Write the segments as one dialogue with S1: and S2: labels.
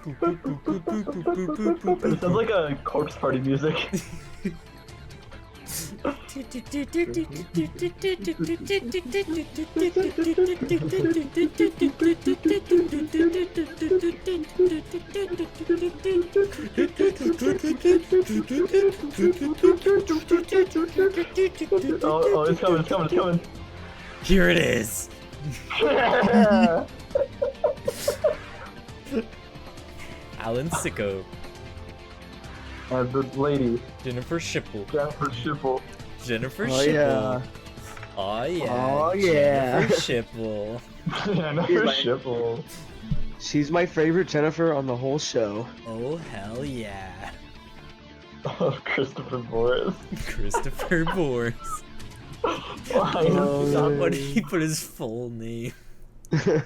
S1: It sounds like a corpse party music. Oh, it's coming, it's coming, it's coming.
S2: Here it is. Alan CICCO.
S1: The lady.
S2: Jennifer Schipple.
S1: Jennifer Schipple.
S2: Jennifer
S3: Oh
S2: Schipple.
S3: yeah.
S2: Oh yeah.
S3: Oh yeah.
S2: Jennifer Schipple.
S1: Jennifer Schipple.
S3: She's my favorite Jennifer on the whole show.
S2: Oh hell yeah.
S1: Oh, Christopher Boris.
S2: Christopher Boris. Why did he put his full name?
S4: The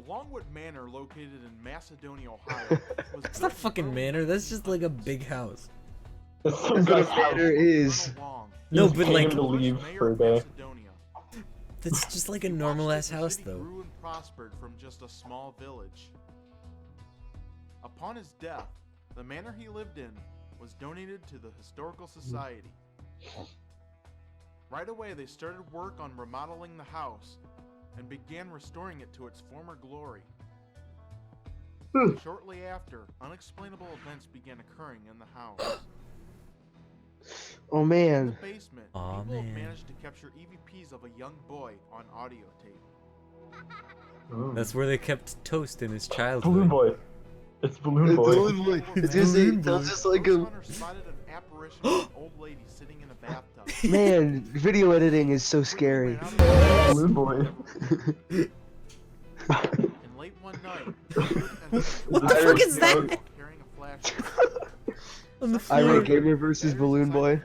S4: Longwood Manor, located in Macedonia, Ohio, was
S2: It's not fucking manor, that's just like a big house.
S1: That's some
S3: That's what
S1: guy's
S3: a
S1: house.
S3: manor is.
S1: He
S2: No,
S1: just
S2: but
S1: came
S2: like,
S1: to leave for a day.
S2: that's just like a normal ass house
S4: The city
S2: though.
S4: grew and prospered from just a small village. Upon his death, the manor he lived in was donated to the Historical Society. Right away, they started work on remodeling the house and began restoring it to its former glory. Shortly after, unexplainable events began occurring in the house.
S3: Oh
S4: In
S3: man.
S4: the basement,
S2: Aw,
S4: people have
S2: man.
S4: managed to capture EVPs of a young boy on audio tape.
S2: That's where they kept Toast in his childhood.
S1: Balloon Boy. It's Balloon
S3: It's
S1: Boy.
S3: Balloon Boy. It's just, it sounds just like
S4: Ghost
S3: a
S4: hunters spotted an apparition of an old lady sitting in a bathtub.
S3: man. Video editing is so scary.
S4: Ran out of the
S1: Balloon Boy.
S4: and late one night,
S2: What the fuck is that?
S4: carrying a flashlight.
S2: On the floor.
S3: Irate Gamer versus Balloon Boy.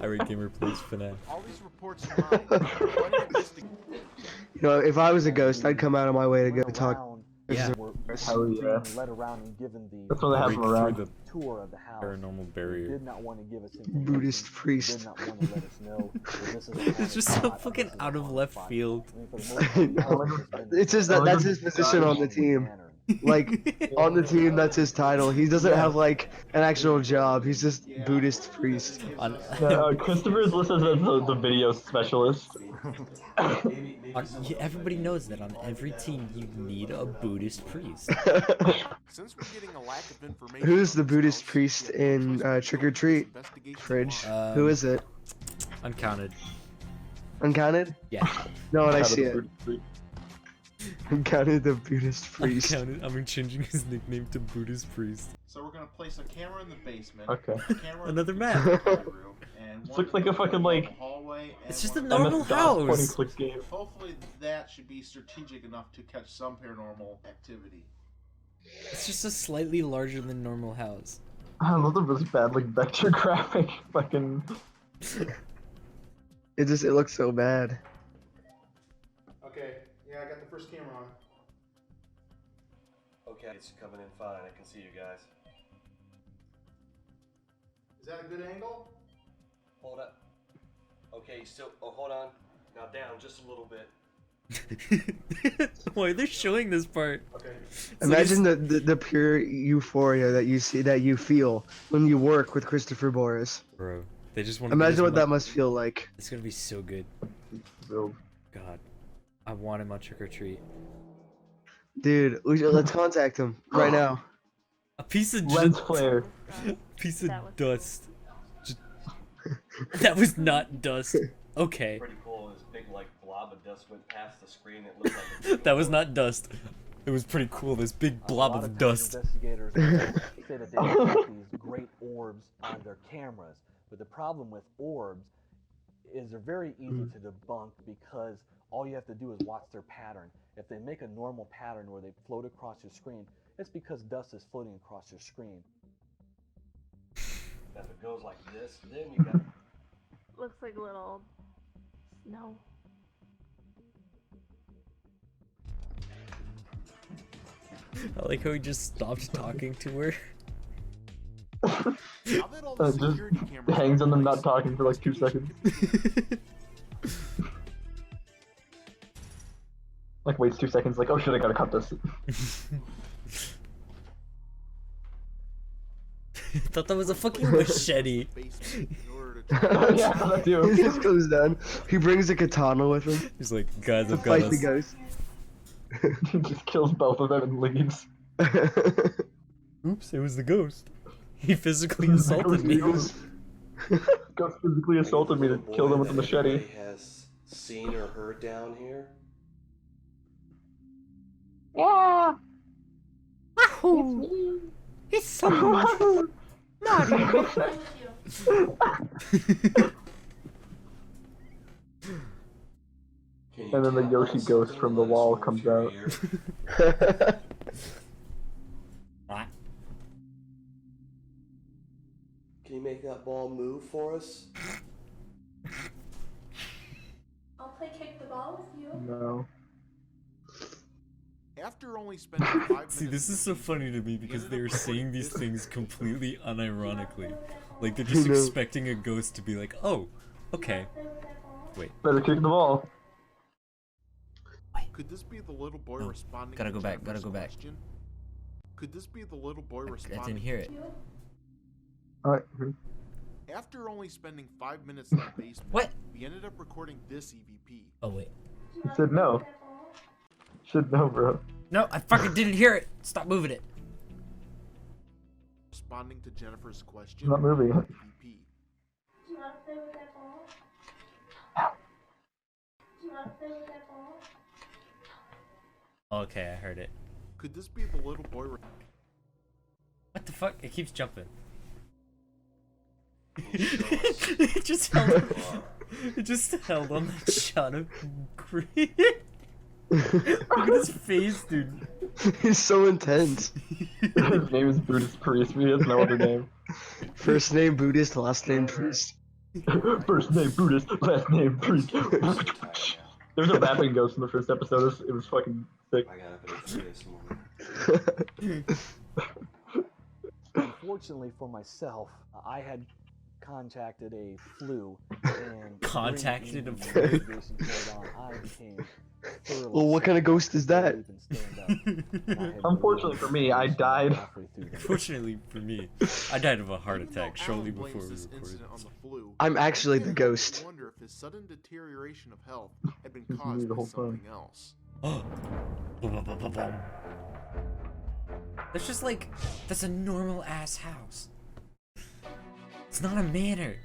S2: Irate Gamer plays FNAF.
S4: All these reports in mind, quite an investigation.
S3: You know, if I was a ghost, I'd come out of my way to go talk.
S2: Yeah.
S1: Hell yeah.
S5: Led around and given the
S1: That's what they have
S2: Break
S1: them
S2: through
S1: around.
S2: the
S5: tour of the house.
S2: paranormal barrier.
S5: Did not want to give us information.
S3: Buddhist priest.
S5: Did not want to let us know that this is a
S2: It's
S5: haunted
S2: just so
S5: spot, or
S2: fucking
S5: this is a
S2: out of
S5: haunted
S2: left
S5: spot.
S2: field.
S5: I mean, for the most part, the house has been
S3: It's just that that's his position on the team. Like on the team, that's his title. He doesn't have like an actual job. He's just Buddhist priest.
S2: On,
S1: Christopher is listed as the video specialist.
S2: yeah, everybody knows that on every team you need a Buddhist priest.
S4: Since we're getting a lack of information
S3: Who's
S4: on
S3: the
S4: this
S3: Buddhist
S4: house,
S3: priest
S4: we have
S3: in
S4: trusted
S3: Trickore Treat?
S4: investigation
S3: Fridge.
S4: line.
S3: Who is it?
S2: Uncounted.
S3: Uncounted?
S2: Yeah.
S3: No, and I see it. Uncounted the Buddhist priest.
S2: Uncounted. I'm changing his nickname to Buddhist priest.
S4: So we're gonna place a camera in the basement.
S1: Okay.
S4: A camera in
S2: Another
S4: the
S2: map.
S4: bedroom, and
S1: This
S4: one
S1: looks like a
S4: in the
S1: fucking, like,
S4: hallway, and
S2: It's just
S4: one
S2: a
S4: in the-
S2: normal
S1: MS-DOS
S2: house.
S1: point-and-click game.
S4: Hopefully that should be strategic enough to catch some paranormal activity.
S2: It's just a slightly larger than normal house.
S1: I love the really bad, like, vector graphic fucking...
S3: It looks so bad.
S4: Okay, yeah, I got the first camera on.
S6: Okay, it's coming in fine. I can see you guys.
S4: Is that a good angle?
S6: Hold up. Okay, still. Oh, hold on. Now down just a little bit.
S2: Why are they showing this part?
S4: Okay.
S3: Imagine the pure euphoria that you see, that you feel when you work with Christopher Boris.
S2: Bro, they just want to
S3: Imagine what that must feel like.
S2: It's gonna be so good.
S1: build.
S2: God. I want him on Trick or Treat.
S3: Dude, let's contact him right now.
S2: A piece of
S1: Lens flare.
S2: piece of
S7: That was-
S2: dust. That was not dust. Okay.
S6: Pretty cool. This big like blob of dust went past the screen. It looked like. A
S2: That was not dust. It was pretty cool, this big blob of dust.
S5: Investigators say that they have these great orbs on their cameras, but the problem with orbs is they're very easy to debunk because all you have to do is watch their pattern. If they make a normal pattern where they float across your screen, it's because dust is floating across your screen.
S6: If it goes like this, then you got.
S7: Looks like a little snow.
S2: I like how he just stopped talking to her.
S4: Now that all the
S1: Just
S4: security cameras
S1: hangs
S4: are
S1: on them
S4: in
S1: not
S4: place,
S1: talking for like 2 seconds. Like waits 2 seconds, like, oh shit, I gotta cut this.
S2: I thought that was a fucking machete.
S1: Yeah, I do.
S3: He just goes down. He brings a katana with him
S2: He's like, guys,
S3: to
S2: I've got
S3: fight the
S2: us.
S3: ghost.
S1: He just kills both of them and leaves.
S2: Oops, it was the ghost. He physically assaulted me.
S1: Ghost physically assaulted me to kill them with a machete.
S6: Anybody has seen or heard down here?
S7: Yeah.
S2: It's so Mario.
S1: And then the Yoshi ghost from the wall comes out.
S6: Can you make that ball move for us?
S7: I'll play kick the ball with you.
S1: No.
S4: After only spending 5 minutes.
S2: See, this is so funny to me because they're saying these things completely unironically. Like, they're just expecting a ghost to be like, oh, okay. Wait.
S1: Better kick the ball.
S4: Could this be the little boy responding
S2: gotta
S4: to
S2: go back, gotta
S4: Jennifer's
S2: go back.
S4: question? Could this be the little boy
S2: I
S4: responding?
S2: didn't hear it.
S1: Alright.
S4: After only spending 5 minutes in the basement,
S2: What?
S4: we ended up recording this EVP.
S2: Oh, wait.
S1: He said no. Should know, bro.
S2: No, I fucking didn't hear it. Stop moving it.
S4: Responding to Jennifer's question.
S1: Not moving it.
S4: EVP.
S7: Do you want to play with that ball? Do you want to play with that ball?
S2: Okay, I heard it.
S4: Could this be the little boy?
S2: What the fuck? It keeps jumping. It just held. It just held on that shot of green. Look at his face, dude.
S3: He's so intense.
S1: His name is Buddhist Priest, but he has no other name.
S3: First name Buddhist, last name Priest.
S1: First name Buddhist, last name Priest. There's a rapping ghost in the first episode. It was fucking sick.
S6: I got up at 3 this morning.
S5: Unfortunately for myself, I had contacted a flu and
S2: Contacted a
S5: during
S2: flu?
S5: the investigation carried on, I became thoroughly
S3: Well, what kind of
S5: sick.
S3: ghost is that?
S5: I couldn't even stand up. And I had
S1: Unfortunately for me, I died.
S5: halfway through the
S2: Fortunately for me, I died of a heart
S4: Even though
S2: attack shortly
S4: Alan blames
S2: before we
S4: this
S2: recorded.
S4: incident on the flu,
S3: I'm actually the
S4: I
S3: ghost.
S4: wonder if his sudden deterioration of health had been
S1: This is me
S4: caused
S1: the
S4: by
S1: whole time.
S4: something else.
S2: That's just like, that's a normal ass house. It's not a manor.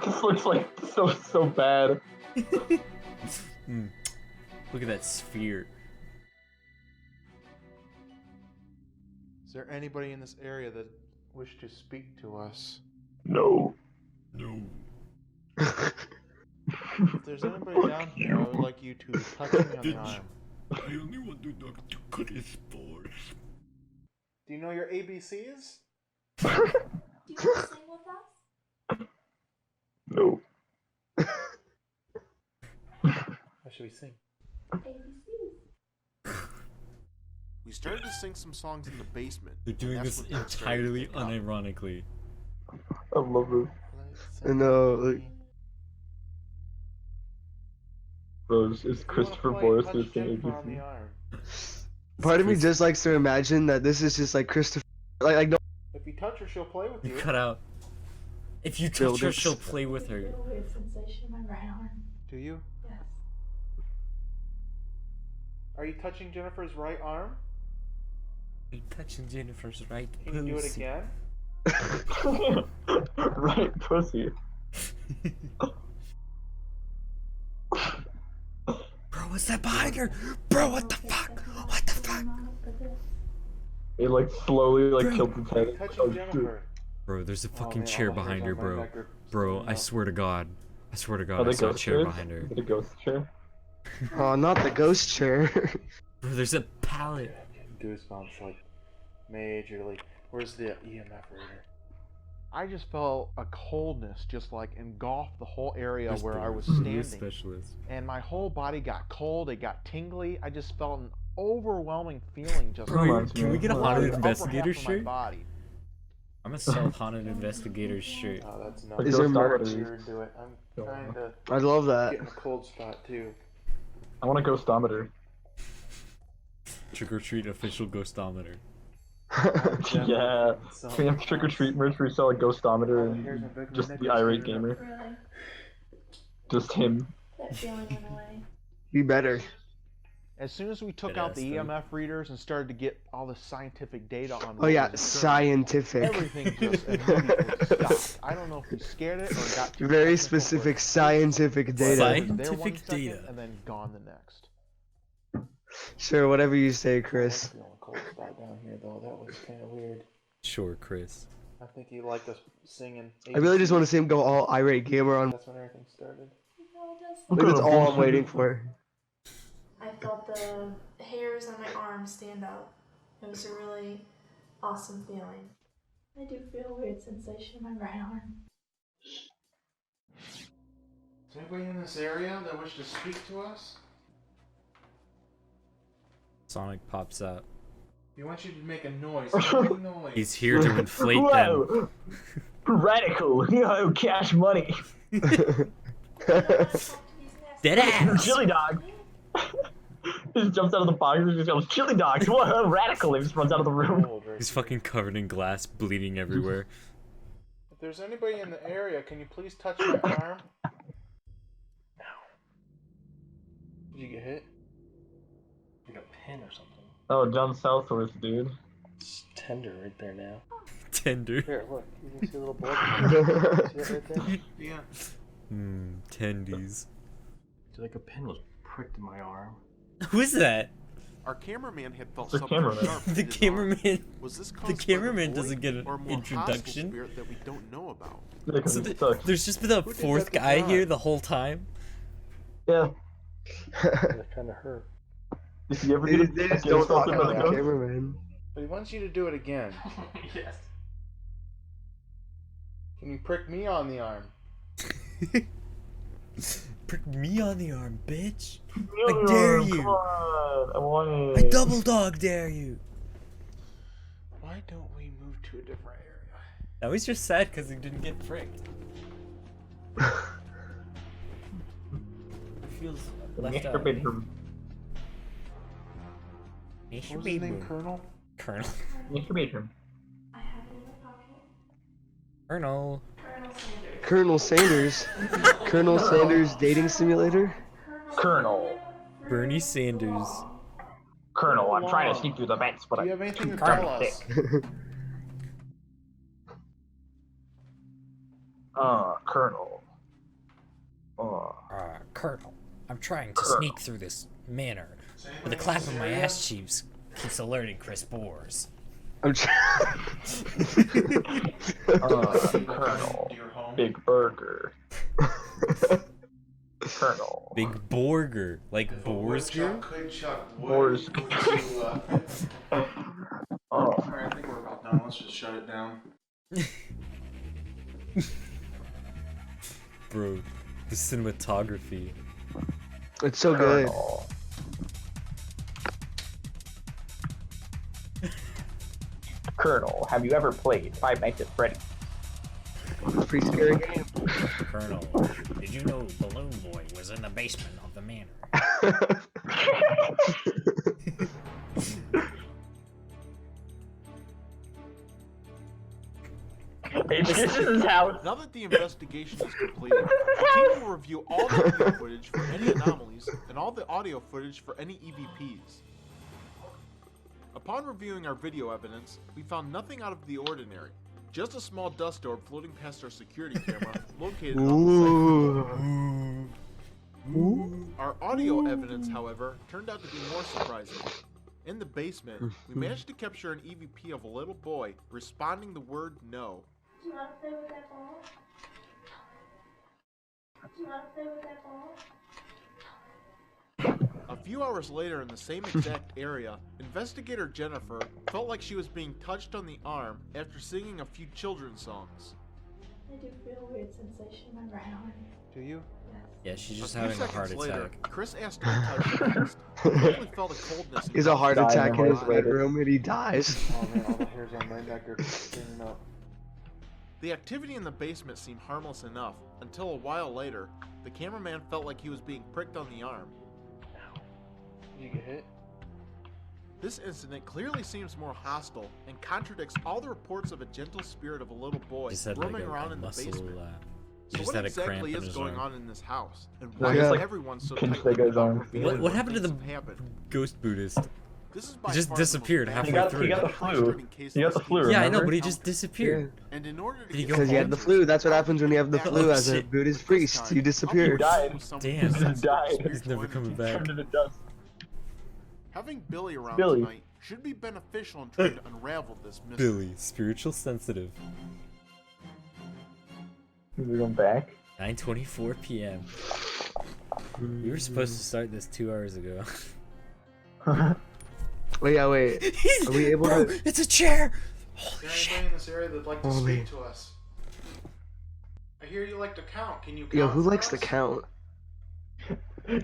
S1: This looks like so bad.
S2: Look at that sphere.
S4: Is there anybody in this area that wish to speak to us?
S1: No.
S2: No.
S4: If there's anybody down here, I would like you to touch me on the arm.
S2: I only want to talk to Chris Boys.
S4: Do you know your ABCs?
S7: Do you want to sing with us?
S1: No.
S4: What should we sing?
S7: ABCs.
S4: We started to sing some songs in the basement.
S2: They're doing
S4: and that's
S2: this
S4: when things started to
S2: entirely
S4: pick up.
S2: unironically.
S1: I love this.
S3: I know, like-
S1: Bro, it's Christopher Boris who's saying ABC.
S3: Part of me just likes to imagine that this is just like Christopher. Like no.
S4: If you touch her, she'll play with
S2: You
S4: you.
S2: cut out. If you touch
S3: Build
S2: her,
S3: it.
S2: she'll play with her.
S7: A little weird sensation in my right arm.
S4: Do you?
S7: Yes.
S4: Are you touching Jennifer's right arm?
S2: You touching Jennifer's right
S4: Can you do it
S2: pussy.
S4: again?
S1: Right, pussy.
S2: Bro, what's that behind her? Bro, what the fuck? What the fuck?
S1: It like slowly like
S2: Bro.
S1: tilts its head.
S4: Touching
S1: Oh, shit.
S4: Jennifer.
S2: Bro, there's a fucking
S4: man,
S2: chair
S4: all my
S2: behind
S4: hairs
S2: her,
S4: on my
S2: bro.
S4: neck are
S2: Bro,
S4: standing
S2: I
S4: up.
S2: swear to God. I swear to
S1: Are
S2: God, I
S1: they
S2: saw a
S1: ghost
S2: chair
S1: chairs?
S2: behind her.
S1: Is it a ghost chair?
S3: Oh, not the ghost chair.
S2: Bro, there's a pallet.
S4: Goosebumps, like, majorly. Where's the EMF reader? I just felt a coldness just like engulf the whole area
S2: Where's
S4: where
S2: the
S4: I was
S2: review
S4: standing.
S2: specialist?
S4: And my whole body got cold, it got tingly. I just felt an overwhelming feeling just
S2: Bro,
S1: Reminds
S2: can
S1: me
S2: we
S1: of-
S2: get a
S1: Well,
S2: haunted
S4: the upper half
S2: investigator
S4: of my
S2: shirt?
S4: body.
S2: I'm gonna sell haunted investigator shirt.
S4: Oh, that's
S1: Like
S3: Is
S1: ghost
S3: there
S1: doctors.
S3: merch?
S4: Do it. I'm trying to
S3: I love
S4: get
S3: that.
S4: in a cold spot too.
S1: I want a ghostometer.
S2: Trick or Treat official ghostometer.
S1: Yeah. We have Trick or Treat merch where we sell a ghostometer and just the Irate Gamer.
S7: Really?
S1: Just him.
S7: That feeling went away.
S3: Be better.
S4: As soon as we took
S2: Deadass
S4: out the
S2: thing.
S4: EMF readers and started to get all the scientific data on
S3: Oh yeah,
S4: what was occurring,
S3: scientific.
S4: everything just immediately stopped. I don't know if we scared it or got too
S3: Very
S4: technical,
S3: specific
S4: but
S3: scientific
S4: it
S3: data.
S4: was there one
S2: Scientific
S4: second
S2: data.
S4: and then gone the next.
S3: Sure, whatever you say, Chris.
S5: Feeling a cold spot down here though. That was kind of weird.
S2: Sure, Chris.
S5: I think he liked us singing.
S3: I really just want to see him go all Irate Gamer on.
S5: That's when everything started.
S3: Like, that's all I'm waiting for.
S8: I felt the hairs on my arms stand up. It was a really awesome feeling.
S7: I do feel a weird sensation in my right arm.
S4: Is anybody in this area that wishes to speak to us?
S2: Sonic pops out.
S4: We want you to make a noise. Any noise.
S2: He's here to inflate them.
S1: Whoa! Radical! Yo, cash money!
S2: Dead ass!
S1: Chili dog! He just jumps out of the box and just goes, chili dogs! Whoa, radical! He just runs out of the room.
S2: He's fucking covered in glass, bleeding everywhere.
S4: If there's anybody in the area, can you please touch my arm? Did you get hit?
S5: Like a pin or something.
S1: Oh, John Southworth, dude.
S5: It's tender right there now.
S2: Tender.
S5: Here, look. You can see a little blood. See it right there?
S4: Yeah.
S2: Tendies.
S5: It's like a pin was pricked in my arm.
S2: Who's that?
S4: Our cameraman had felt
S1: The
S4: something
S1: cameraman.
S4: sharp in
S2: The
S4: his arm.
S2: cameraman.
S4: Was this
S2: The
S4: caused by
S2: cameraman
S4: void
S2: doesn't get an
S4: or a more hostile
S2: introduction.
S4: spirit that we don't know about?
S1: Yeah, 'cause
S2: So
S1: he sucks.
S2: there's just been a
S4: Who did
S2: fourth
S4: that
S2: guy
S4: design?
S2: here the whole time.
S1: Yeah.
S5: That kind of hurt.
S1: If you ever
S3: They
S1: get
S3: just don't talk
S1: assaulted by
S3: about
S1: the
S3: the
S1: ghost,
S3: cameraman.
S4: But he wants you to do it again.
S5: Yes.
S4: Can you prick me on the arm?
S2: Prick me on the arm, bitch.
S1: I
S2: dare you.
S1: Come on, I want
S2: I
S1: it.
S2: double dog dare you.
S4: Why don't we move to a different area?
S2: Now he's just sad because he didn't get pricked. He feels left out.
S1: Masturbate from
S4: What was his name, Colonel?
S2: Colonel.
S1: masturbate from.
S8: I have it in my pocket.
S2: Colonel.
S8: Colonel Sanders.
S3: Colonel Sanders. Colonel Sanders dating simulator.
S1: Colonel.
S2: Bernie Sanders.
S1: Colonel, I'm trying to sneak through the vents, but
S4: Do you
S1: I'm
S4: have anything to
S1: kind
S4: tell
S1: of
S4: us?
S1: thick. Colonel.
S2: Colonel. I'm trying to sneak through this manor, but the clap of my ass cheeks keeps alerting Chris Boars.
S3: I'm trying.
S1: Colonel. Big Burger. Colonel.
S2: Big Borger. Like Borsger?
S1: Boars.
S4: Alright, I think we're about done. Let's just shut it down.
S2: Bro, the cinematography.
S3: It's so good.
S1: Colonel. Colonel, have you ever played Five Nights at Freddy's?
S3: Pretty scary game.
S2: Colonel, did you know Balloon Boy was in the basement of the manor?
S1: This is his house.
S4: Now that the investigation is completed, the team will review all the video footage for any anomalies and all the audio footage for any EVPs. Upon reviewing our video evidence, we found nothing out of the ordinary. Just a small dust orb floating past our security camera located on the site. Our audio evidence, however, turned out to be more surprising. In the basement, we managed to capture an EVP of a little boy responding the word no.
S8: Do you want to play with that ball? Do you want to play with that ball?
S4: A few hours later in the same exact area, investigator Jennifer felt like she was being touched on the arm after singing a few children's songs.
S7: I do feel a weird sensation in my right arm.
S4: Do you?
S2: Yeah, she's just
S4: A few
S2: having a heart
S4: seconds later,
S2: attack.
S4: Chris asked her to touch next. He quickly felt a coldness.
S3: He's a heart
S1: Dying
S3: attack in his
S1: hours later.
S3: bedroom and he dies.
S5: Oh man, all the hairs on my neck are standing up.
S4: The activity in the basement seemed harmless enough until a while later, the cameraman felt like he was being pricked on the arm.
S9: You get hit?
S4: This incident clearly seems more hostile and contradicts all the reports of a gentle spirit of a little boy
S2: Just had like
S4: roaming around
S2: a
S4: in the
S2: muscle.
S4: basement.
S2: He
S4: So
S2: just
S4: what
S2: had a cramp
S4: exactly
S2: in
S4: is
S2: his
S4: going
S2: arm.
S4: on in this house? And
S1: Yeah,
S4: why
S1: he
S4: is
S1: just, like,
S4: everyone so
S1: pinched
S4: tight
S1: that guy's arm.
S2: What happened to the
S4: happened?
S2: ghost Buddhist?
S4: This is by
S2: He just
S4: far the most
S2: disappeared halfway
S4: fascinating
S1: He got the
S4: and
S1: flu.
S4: frustrating case
S1: He got
S4: of
S1: the
S4: this
S1: flu,
S4: game.
S2: Yeah, I know,
S1: remember?
S2: but he just disappeared.
S4: And in order to
S2: Did he
S4: get
S2: go
S3: Because he had the
S4: answers,
S3: flu. That's what
S4: I'll
S3: happens when you have the
S4: be
S3: flu
S2: Oh,
S3: as a
S2: shit.
S3: Buddhist
S4: This
S3: priest.
S4: time,
S3: You
S4: I'll be
S3: disappear.
S1: died.
S4: with someone
S2: Damn.
S4: who's
S1: He just
S4: sensitive to
S1: died.
S4: spiritual
S2: He's never coming
S4: energy.
S2: back.
S1: Turned into dust.
S4: Having Billy around
S1: Billy.
S4: tonight should be beneficial in trying to unravel this mystery.
S2: Billy, spiritual sensitive.
S1: We're going back.
S2: 9:24 p.m. We were supposed to start this 2 hours ago.
S3: Wait, yeah, wait. Are we able
S2: Bro,
S3: to?
S2: it's a chair!
S9: Is
S2: Holy
S9: there
S2: shit.
S9: anybody in this area that'd like to
S3: Holy.
S9: speak to us? I hear you like to count. Can you count?
S3: Yo, who
S9: for
S3: likes
S9: us?
S3: to count?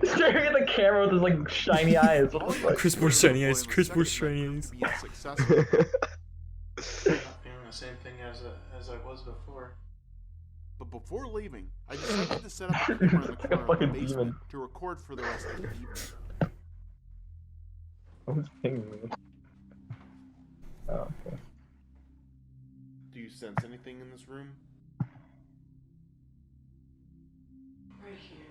S1: Staring at the camera with his like shiny eyes. What the fuck?
S2: Chris Moore's shiny eyes, Chris Moore's shiny eyes.
S4: Being successful.
S9: I'm not feeling the same thing as I was before.
S4: But before leaving, I decided to set up a camera in the
S1: It's like a
S4: corner of the
S1: fucking
S4: basement
S1: demon.
S4: to record for the rest of the evening.
S1: Who's pinging me? Oh, okay.
S4: Do you sense anything in this room?
S9: Right here.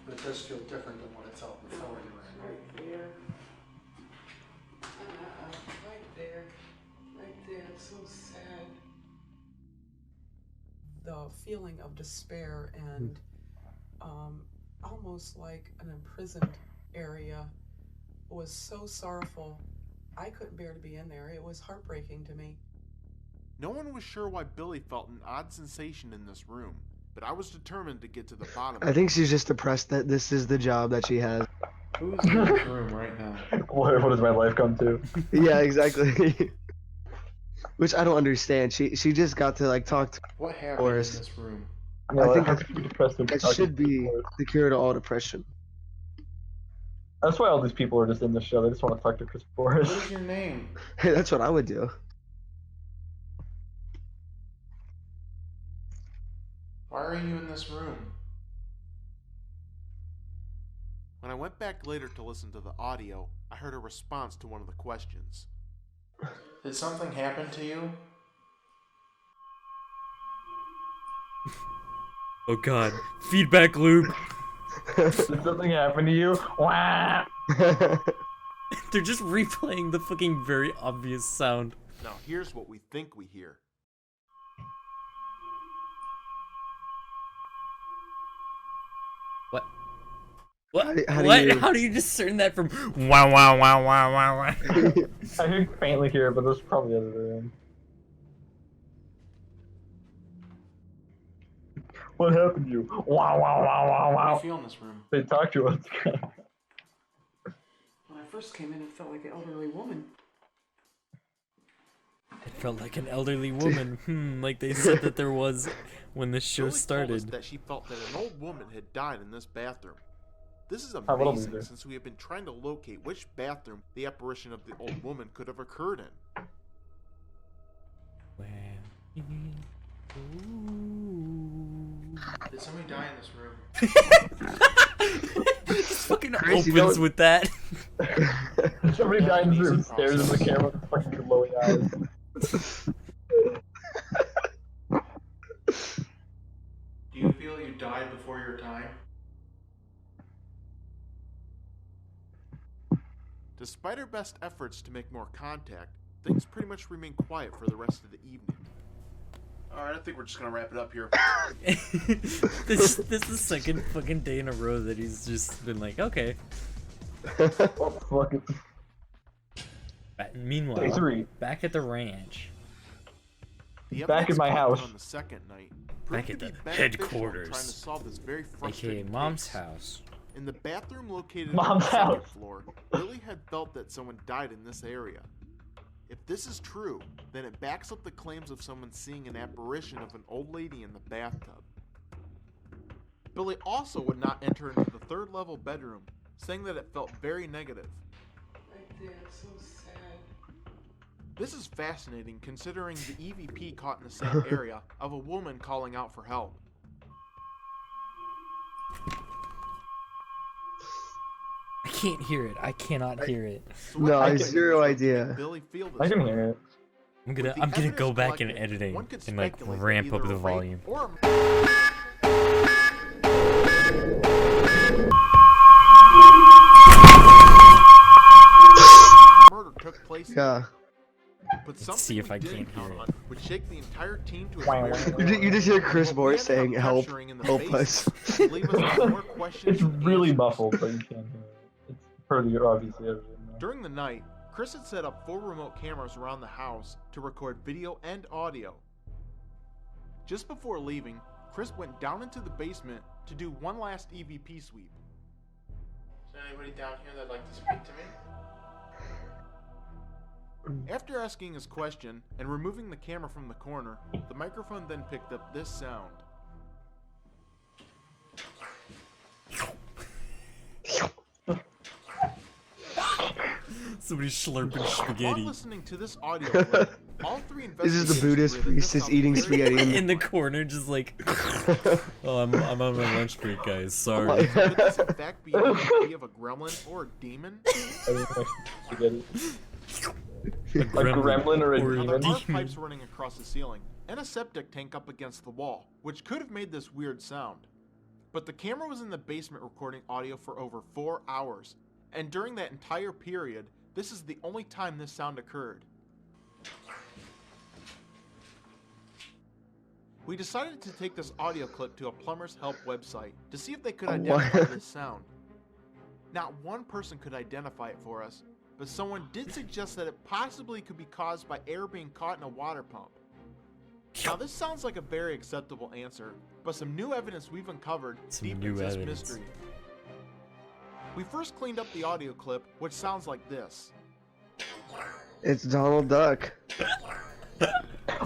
S9: But it does feel different than what I felt before you were in.
S10: Right there. Right there. Right there. It's so sad. The feeling of despair and almost like an imprisoned area was so sorrowful. I couldn't bear to be in there. It was heartbreaking to me.
S4: No one was sure why Billy felt an odd sensation in this room, but I was determined to get to the bottom of
S3: I
S4: it.
S3: think she's just depressed that this is the job that she has.
S9: Who's in this room right now?
S1: What does my life come to?
S3: Yeah, exactly. Which I don't understand. She just got to like talk to.
S9: What happened
S3: Boris.
S9: in this room?
S1: You know,
S3: I think
S1: have to be depressed and
S3: That
S1: talking
S3: should be
S1: to
S3: the cure to all depression.
S1: That's why all these people are just in the show. They just want to talk to Chris
S9: What
S1: Boris.
S9: is your name?
S3: Hey, that's what I would do.
S9: Why are you in this room?
S4: When I went back later to listen to the audio, I heard a response to one of the questions.
S9: Did something happen to you?
S2: Oh god. Feedback loop.
S1: Did something happen to you? Wah!
S2: They're just replaying the fucking very obvious sound.
S4: Now here's what we think we hear.
S2: What? What?
S3: How do
S2: What?
S3: you-
S2: How do you discern that from wow wow wow wow wow wow?
S1: I can faintly hear it, but there's probably other room. What happened to you? Wow, wow, wow, wow,
S9: How do you
S1: wow.
S9: feel in this room?
S1: They talk to us.
S10: When I first came in, it felt like an elderly woman.
S2: It felt like an elderly woman. Like they said that there was when the show
S4: Billy told us
S2: started.
S4: that she felt that an old woman had died in this bathroom. This is
S1: what a
S4: amazing
S1: loser.
S4: since we have been trying to locate which bathroom the apparition of the old woman could have occurred in.
S9: Did somebody die in this room?
S2: Just fucking
S3: Chris, you
S2: opens
S3: don't-
S2: with that.
S1: Somebody died in this room, stares at the camera with fucking glowing eyes.
S9: Do you feel you died before your time?
S4: Despite our best efforts to make more contact, things pretty much remain quiet for the rest of the evening. Alright, I think we're just gonna wrap it up here.
S2: this is the second fucking day in a row that he's just been like, okay.
S1: Oh, fuck it.
S2: Meanwhile,
S1: Day 3.
S2: back at the ranch.
S4: The
S1: Back in
S4: evidence
S1: my
S4: collected
S1: house.
S4: On the second night,
S2: Back
S4: proved
S2: at
S4: to be
S2: the
S4: beneficial in
S2: headquarters.
S4: trying to solve this very
S2: AKA
S4: frustrating
S2: mom's
S4: case.
S2: house.
S4: In the bathroom located
S1: Mom's
S4: on the second
S1: house.
S4: floor, Billy had felt that someone died in this area. If this is true, then it backs up the claims of someone seeing an apparition of an old lady in the bathtub. Billy also would not enter into the third level bedroom, saying that it felt very negative.
S10: Right there. It's so sad.
S4: This is fascinating considering the EVP caught in the same area of a woman calling out for help.
S2: I can't hear it. I cannot hear it.
S4: So what
S3: No, I have
S4: mechanisms
S3: zero
S4: make
S3: idea.
S4: Billie feel
S1: I
S4: this
S1: can
S4: way?
S1: hear it.
S2: I'm
S4: With the
S2: gonna
S4: evidence
S2: go back in
S4: collected,
S2: editing
S4: one could
S2: and like
S4: speculate that
S2: ramp up
S4: either
S2: the
S4: a rape
S2: volume.
S4: or a murder took place.
S3: Yeah.
S4: But
S2: Let's
S4: something
S2: see if
S4: we
S2: I
S4: didn't
S2: can't hear
S4: count
S2: it.
S4: on would shake the entire team to its
S1: Wow.
S4: very
S3: You just hear Chris
S4: And what we
S3: Morris
S4: ended up
S3: saying, "Help,
S4: capturing in the
S3: help us."
S4: basement would leave us with more questions
S1: It's
S4: than
S1: really
S4: answers.
S1: muffled, but you can't hear it. It's per the obviously everything.
S4: During the night, Chris had set up 4 remote cameras around the house to record video and audio. Just before leaving, Chris went down into the basement to do one last EVP sweep.
S9: Is there anybody down here that'd like to speak to me?
S4: After asking his question and removing the camera from the corner, the microphone then picked up this sound.
S2: Somebody slurping
S4: Upon
S2: spaghetti
S4: listening to this audio clip, all 3
S3: This is the
S4: investigators
S3: Buddhist
S4: agree that this
S3: priest is
S4: sounds
S3: eating
S4: very
S3: spaghetti in-
S2: in the corner, just like, oh, I'm on my lunch break, guys. Sorry.
S4: Could this in fact be an EVP of a gremlin or a demon?
S1: Spaghetti.
S2: A
S1: A gremlin or a
S2: or
S4: Now, there
S1: demon?
S4: are pipes running across the ceiling, and a septic tank up against the wall, which could have made this weird sound. But the camera was in the basement recording audio for over 4 hours, and during that entire period, this is the only time this sound occurred. We decided to take this audio clip to a Plumber's Help website to see if they could identify
S3: What?
S4: this sound. Not one person could identify it for us, but someone did suggest that it possibly could be caused by air being caught in a water pump. Now this sounds like a very acceptable answer, but some new evidence we've uncovered deepens this mystery. We first cleaned up the audio clip, which sounds like this.
S3: It's Donald Duck.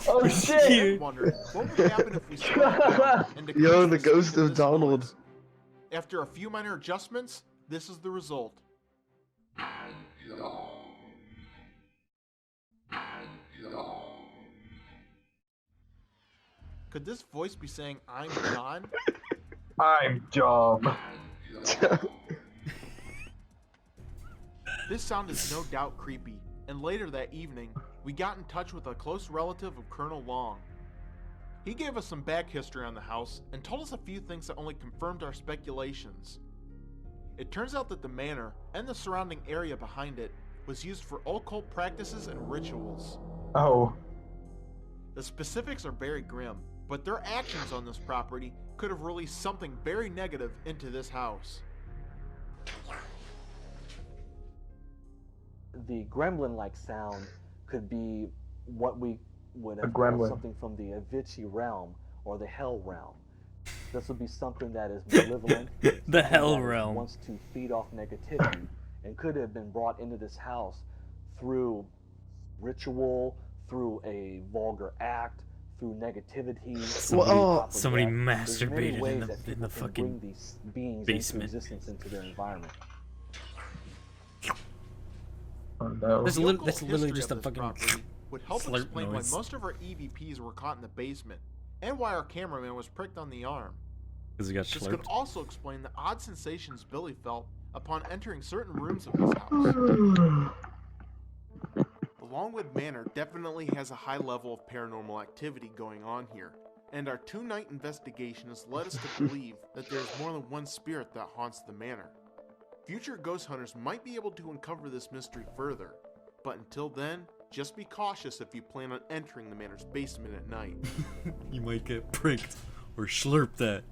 S1: Oh
S4: I
S1: shit!
S4: wondered what would happen if we slowed it down and decreased
S3: Yo, the
S4: speed
S3: ghost of
S4: this
S3: Donald.
S4: noise. After a few minor adjustments, this is the result. Could this voice be saying, "I'm John"?
S1: I'm dumb.
S4: This sound is no doubt creepy, and later that evening, we got in touch with a close relative of Colonel Long. He gave us some back history on the house and told us a few things that only confirmed our speculations. It turns out that the manor and the surrounding area behind it was used for occult practices and rituals.
S1: Oh.
S4: The specifics are very grim, but their actions on this property could have released something very negative into this house.
S5: The gremlin-like sound could be what we would have
S1: gremlin.
S5: called something from the Avicii realm or the Hell realm. This would be something that is malevolent,
S2: The
S5: something
S2: Hell
S5: that
S2: realm.
S5: wants to feed off negativity, and could have been brought into this house through ritual, through a vulgar act, through negativity.
S2: Somebody,
S5: through propaganda.
S2: somebody
S5: There's many
S2: masturbated
S5: ways
S2: in
S5: that
S2: the
S5: people can
S2: fucking
S5: bring these beings
S2: basement.
S5: into existence into their environment.
S1: Oh no.
S2: That's
S4: The
S2: lit-
S4: occult
S2: that's literally
S4: history
S2: just
S4: of
S2: a
S4: this
S2: fucking
S4: property would help
S2: slurp
S4: explain
S2: noise.
S4: why most of our EVPs were caught in the basement, and why our cameraman was pricked on the arm.
S2: Because he got
S4: This could
S2: slurped.
S4: also explain the odd sensations Billie felt upon entering certain rooms of this house. The Longwood Manor definitely has a high level of paranormal activity going on here, and our 2-night investigation has led us to believe that there is more than one spirit that haunts the manor. Future ghost hunters might be able to uncover this mystery further, but until then, just be cautious if you plan on entering the manor's basement at night.
S2: You might get pricked or slurped at.